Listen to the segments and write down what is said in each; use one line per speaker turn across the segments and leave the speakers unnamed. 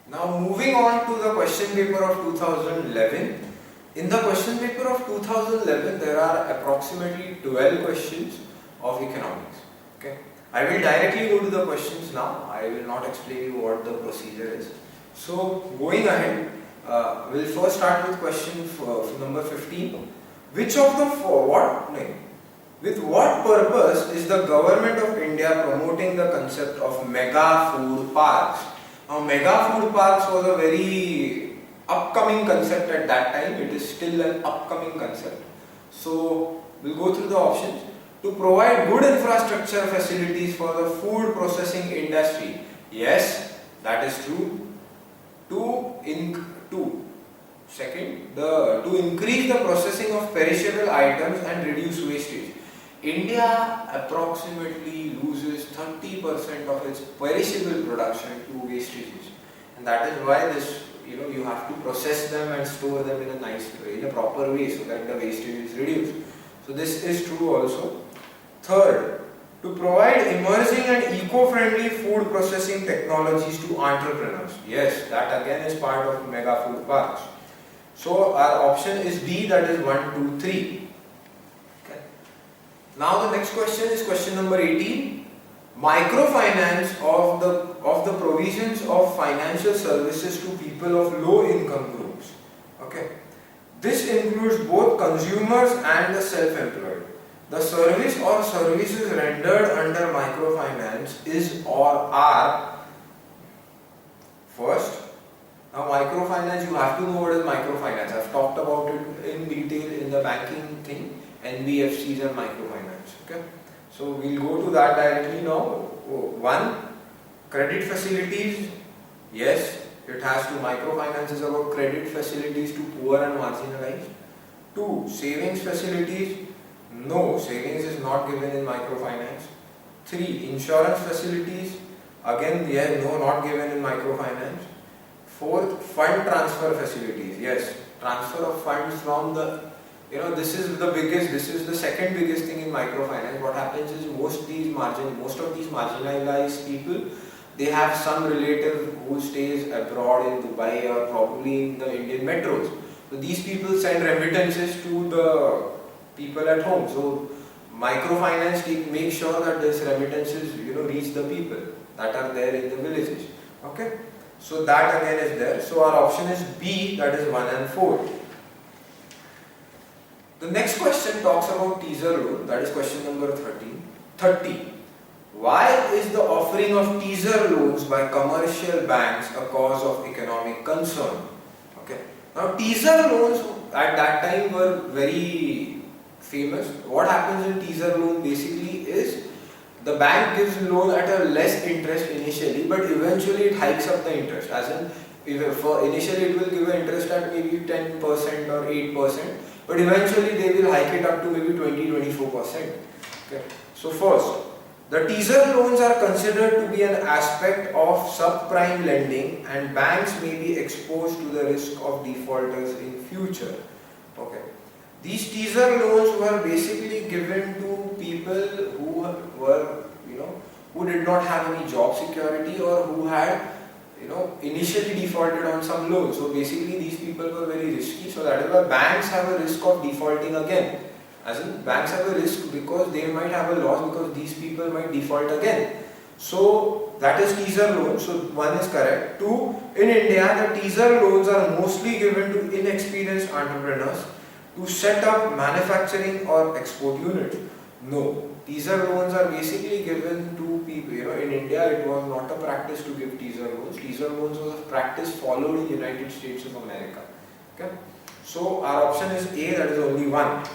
Now moving on to the question paper of 2011. In the question paper of 2011, there are approximately 12 questions of economics. Okay, I will directly go to the questions now. I will not explain you what the procedure is. So going ahead, we'll first start with question number 15. Which of the with what purpose is the government of India promoting the concept of mega food parks? Now, mega food parks was a very upcoming concept at that time. It is still an upcoming concept. So, we'll go through the options. To provide good infrastructure facilities for the food processing industry. Yes, that is true. To increase the processing of perishable items and reduce wastage. India approximately loses 30% of its perishable production to wastages, and that is why this, you have to process them and store them in a nice way, in a proper way, so that the wastage is reduced. So this is true also. Third, to provide emerging and eco-friendly food processing technologies to entrepreneurs. Yes, that again is part of mega food parks. So our option is D, that is 1, 2, 3. Okay. Now the next question is question number 18. Microfinance of the provisions of financial services to people of low income groups. Okay. This includes both consumers and the self-employed. The service or services rendered under microfinance is or are first. Now microfinance, you have to know what is microfinance. I've talked about it in detail in the banking thing, NBFCs and microfinance. Okay, so we'll go to that directly now. 1. Credit facilities. Yes, it has to. Microfinance is about credit facilities to poor and marginalized. 2. Savings facilities. No, savings is not given in microfinance. 3. Insurance facilities. Again, no, not given in microfinance. 4th, fund transfer facilities. Yes, transfer of funds from the, this is the second biggest thing in microfinance. What happens is most of these marginalized people, they have some relative who stays abroad in Dubai or probably in the Indian metros. So these people send remittances to the people at home. So microfinance makes sure that these remittances, reach the people that are there in the villages. Okay. So that again is there. So our option is B, that is 1 and 4. The next question talks about teaser loan, that is question number 30. Why is the offering of teaser loans by commercial banks a cause of economic concern? Okay. Now teaser loans at that time were very famous. What happens in teaser loan basically is the bank gives loan at a less interest initially, but eventually it hikes up the interest. As in, initially it will give an interest at maybe 10% or 8%, but eventually they will hike it up to maybe 20-24%. Okay. So first, the teaser loans are considered to be an aspect of subprime lending, and banks may be exposed to the risk of defaulters in future. Okay. These teaser loans were basically given to people who were, who did not have any job security or who had, initially defaulted on some loans. So basically these people were very risky. So that is why banks have a risk of defaulting again. As in, banks have a risk because they might have a loss because these people might default again. So that is teaser loan. So 1 is correct. 2, in India, the teaser loans are mostly given to inexperienced entrepreneurs to set up manufacturing or export units. No, teaser loans are basically given to people. In India it was not a practice to give teaser loans. Teaser loans was a practice followed in United States of America. Okay, so our option is A, that is only 1.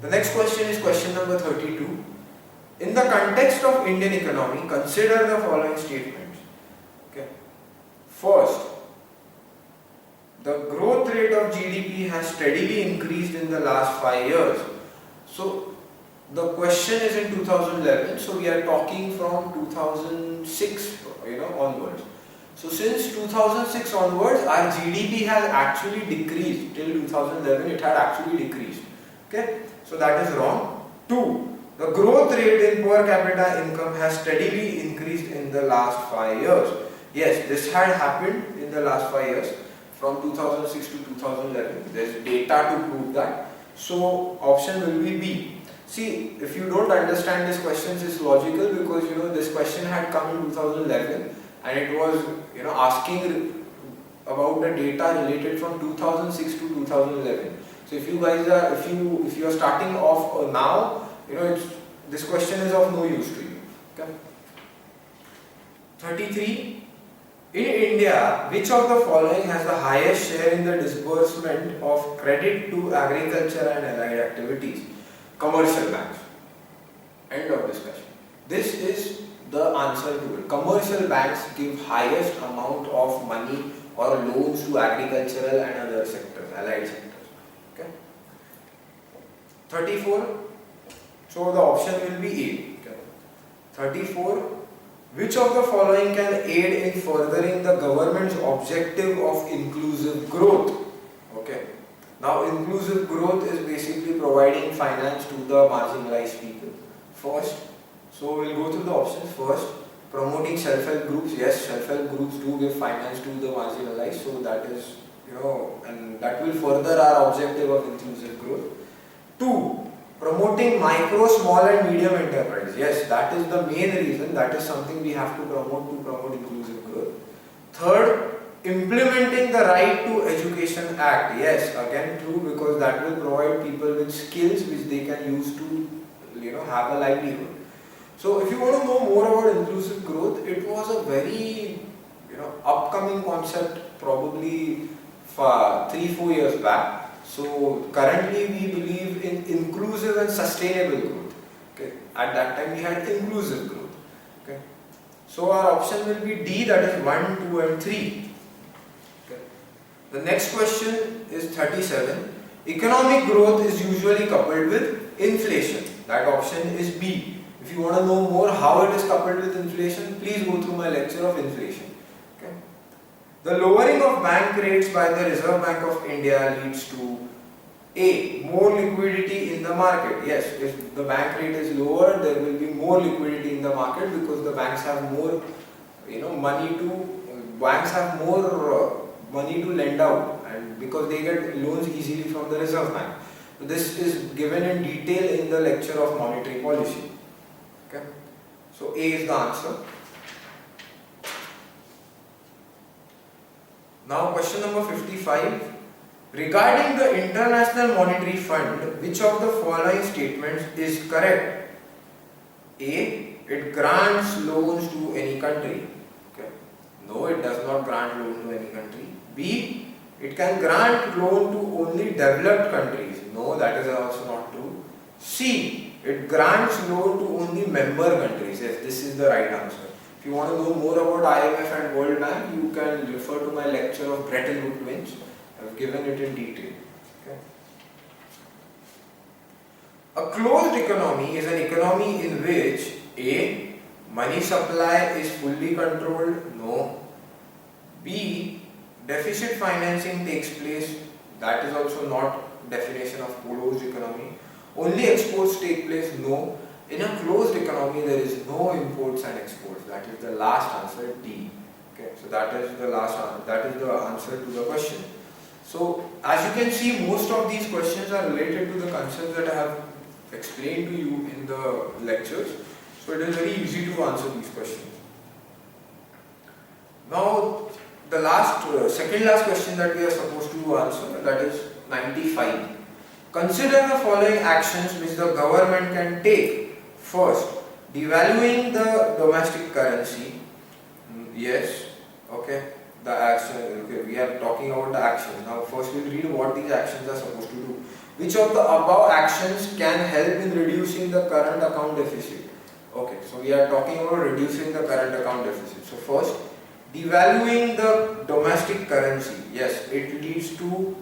The next question is question number 32. In the context of Indian economy, consider the following statements. Okay, first, the growth rate of GDP has steadily increased in the last 5 years. So the question is in 2011, so we are talking from 2006 onwards. So since 2006 onwards, our GDP has actually decreased. Till 2011 it had actually decreased. Okay, so that is wrong. 2, the growth rate in per capita income has steadily increased in the last 5 years. Yes, this had happened in the last 5 years from 2006 to 2011. There's data to prove that. So option will be B. See, if you don't understand this question, it's logical because this question had come in 2011 and it was asking about the data related from 2006 to 2011. So if you guys are if you are starting off now, this question is of no use to you. Okay. 33. In India, which of the following has the highest share in the disbursement of credit to agriculture and allied activities? Commercial banks. End of discussion. This is the answer to it. Commercial banks give highest amount of money or loans to agricultural and other sectors, allied sectors. Okay. 34. So the option will be A. Okay. 34. Which of the following can aid in furthering the government's objective of inclusive growth? Okay. Now, inclusive growth is basically providing finance to the marginalized people. First, so we'll go through the options. First, promoting self-help groups. Yes, self-help groups do give finance to the marginalized. So that is, and that will further our objective of inclusive growth. 2. Promoting micro, small and medium enterprise. Yes, that is the main reason. That is something we have to promote inclusive growth. Third, implementing the Right to Education Act. Yes, again true, because that will provide people with skills which they can use to have a livelihood. So if you want to know more about inclusive growth, it was a very upcoming concept probably 3-4 years back. So currently we believe in inclusive and sustainable growth. Okay. At that time we had inclusive growth. Okay. So our option will be D, that is 1, 2 and 3. Okay. The next question is 37. Economic growth is usually coupled with inflation. That option is B. If you want to know more how it is coupled with inflation, please go through my lecture of inflation. Okay. The lowering of bank rates by the Reserve Bank of India leads to A. More liquidity in the market. Yes, if the bank rate is lower, there will be more liquidity in the market because the banks have more money to lend out, and because they get loans easily from the Reserve Bank. So this is given in detail in the lecture of monetary policy. Okay. So A is the answer. Now question number 55. Regarding the International Monetary Fund, which of the following statements is correct? A. It grants loans to any country. Okay. No, it does not grant loan to any country. B. It can grant loan to only developed countries. No, that is also not true. C. It grants loan to only member countries. Yes, this is the right answer. If you want to know more about IMF and World Bank, you can refer to my lecture of Bretton Woods. I have given it in detail. Okay. A closed economy is an economy in which A. Money supply is fully controlled. No. B. Deficit financing takes place. That is also not definition of closed economy. Only exports take place. No. In a closed economy, there is no imports and exports. That is the last answer, D. Okay, so that is the last answer. That is the answer to the question. So, as you can see, most of these questions are related to the concepts that I have explained to you in the lectures. So, it is very easy to answer these questions. Now, the second last question that we are supposed to answer, that is 95. Consider the following actions which the government can take. First, devaluing the domestic currency. Yes, okay. The action, okay, we are talking about the actions. Now first we'll read what these actions are supposed to do. Which of the above actions can help in reducing the current account deficit? Okay, so we are talking about reducing the current account deficit. So first, devaluing the domestic currency. Yes, it leads to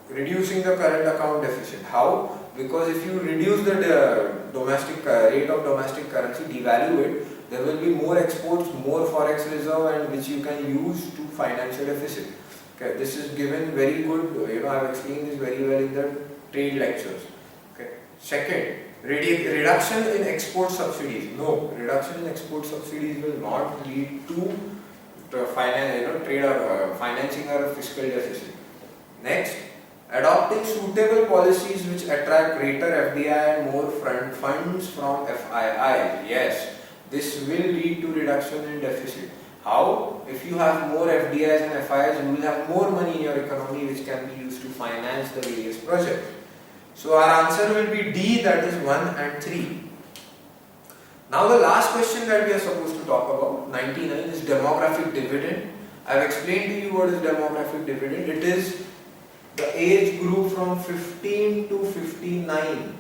reducing the current account deficit. How? Because if you reduce the rate of domestic currency, devalue it, there will be more exports, more forex reserve, and which you can use to finance your deficit. Okay, this is given very good. I have explained this very well in the trade lectures. Okay. Second, Reduction in export subsidies. No, reduction in export subsidies will not lead to financing our fiscal deficit. Next, adopting suitable policies which attract greater FDI and more funds from FII. Yes, this will lead to reduction in deficit. How? If you have more FDIs and FIIs, you will have more money in your economy which can be used to finance the various projects. So our answer will be D, that is 1 and 3. Now the last question that we are supposed to talk about, 99, is demographic dividend. I have explained to you what is demographic dividend. It is the age group from 15 to 59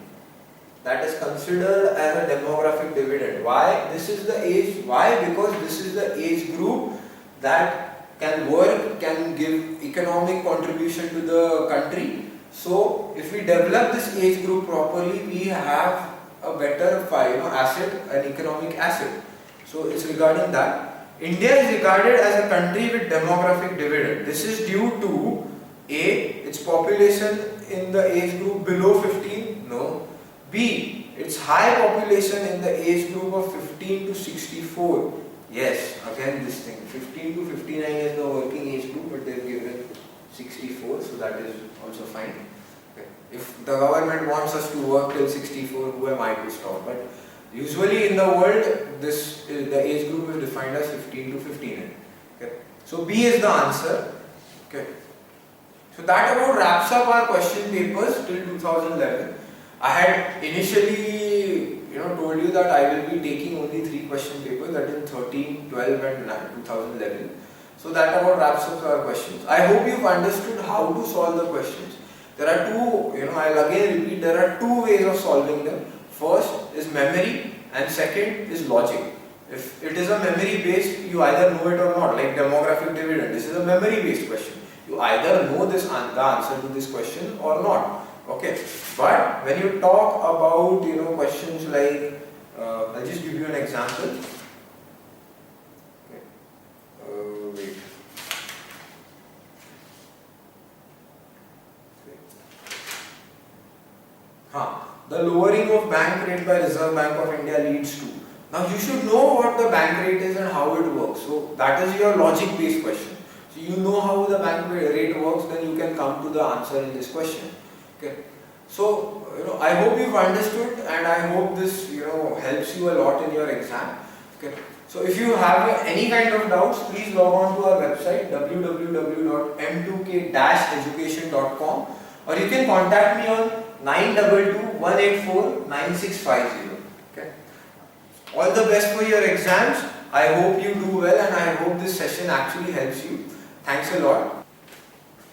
that is considered as a demographic dividend. Why? This is the age. Why? Because this is the age group that can work, can give economic contribution to the country. So if we develop this age group properly, we have a better asset, an economic asset. So it's regarding that. India is regarded as a country with demographic dividend. This is due to A, its population in the age group below 15. No. B, its high population in the age group of 15 to 64. Yes, again this thing. 15 to 59 is the working age group, but they've given 64, so that is also fine. Okay. If the government wants us to work till 64, who am I to stop? But usually in the world, the age group is defined as 15 to 59. Okay. So B is the answer. Okay. So that about wraps up our question papers till 2011. I had initially told you that I will be taking only 3 question papers, that is 13, 12 and 2011. So that about wraps up our questions. I hope you've understood how to solve the questions. There are two, I'll again repeat, there are 2 ways of solving them. First is memory and second is logic. If it is a memory based, you either know it or not, like demographic dividend. This is a memory based question. You either know the answer to this question or not. Okay, but when you talk about questions like, I'll just give you an example. Okay. Wait. Okay. The lowering of bank rate by Reserve Bank of India leads to. Now you should know what the bank rate is and how it works. So that is your logic based question. So you know how the bank rate works, then you can come to the answer in this question. Okay. So I hope you've understood, and I hope this helps you a lot in your exam. Okay. So if you have any kind of doubts, please log on to our website www.m2k-education.com, or you can contact me on 922-184-9650. Okay. All the best for your exams. I hope you do well, and I hope this session actually helps you. Thanks a lot.